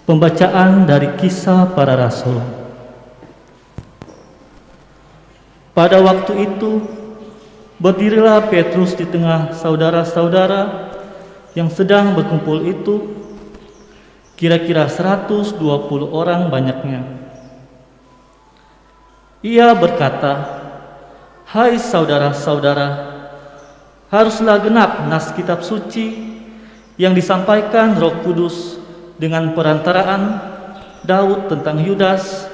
Pembacaan dari Kisah Para Rasul. Pada waktu itu, berdirilah Petrus di tengah saudara-saudara yang sedang berkumpul itu, kira-kira 120 orang banyaknya. Ia berkata, "Hai saudara-saudara, haruslah genap nas kitab suci yang disampaikan Roh Kudus dengan perantaraan Daud tentang Yudas,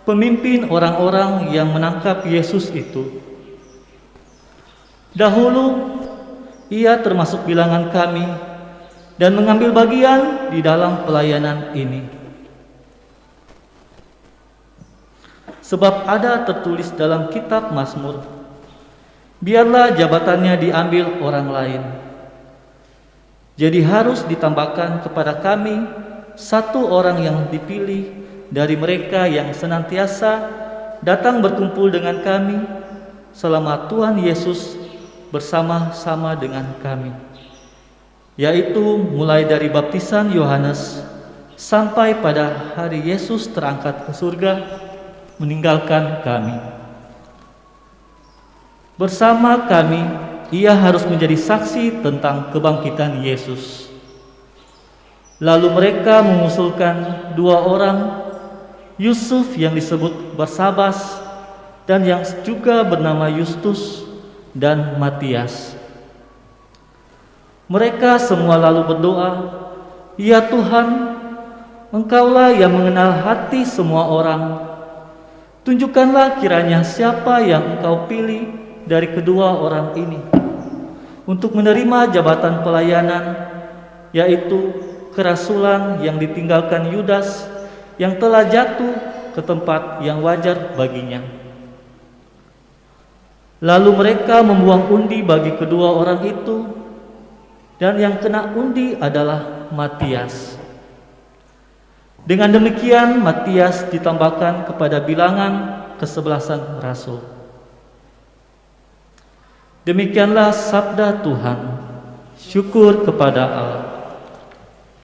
pemimpin orang-orang yang menangkap Yesus itu. Dahulu ia termasuk bilangan kami dan mengambil bagian di dalam pelayanan ini. Sebab ada tertulis dalam kitab Mazmur, biarlah jabatannya diambil orang lain. Jadi harus ditambahkan kepada kami satu orang yang dipilih dari mereka yang senantiasa datang berkumpul dengan kami selama Tuhan Yesus bersama-sama dengan kami, yaitu mulai dari baptisan Yohanes sampai pada hari Yesus terangkat ke surga meninggalkan kami. Bersama kami ia harus menjadi saksi tentang kebangkitan Yesus." Lalu mereka mengusulkan 2 orang, Yusuf yang disebut Barsabas dan yang juga bernama Justus, dan Matias. Mereka semua lalu berdoa, "Ya Tuhan, Engkaulah yang mengenal hati semua orang. Tunjukkanlah kiranya siapa yang Engkau pilih dari kedua orang ini untuk menerima jabatan pelayanan, yaitu kerasulan yang ditinggalkan Yudas yang telah jatuh ke tempat yang wajar baginya." Lalu mereka membuang undi bagi kedua orang itu, dan yang kena undi adalah Matias. Dengan demikian Matias ditambahkan kepada bilangan ke-11 rasul. Demikianlah sabda Tuhan. Syukur kepada Allah.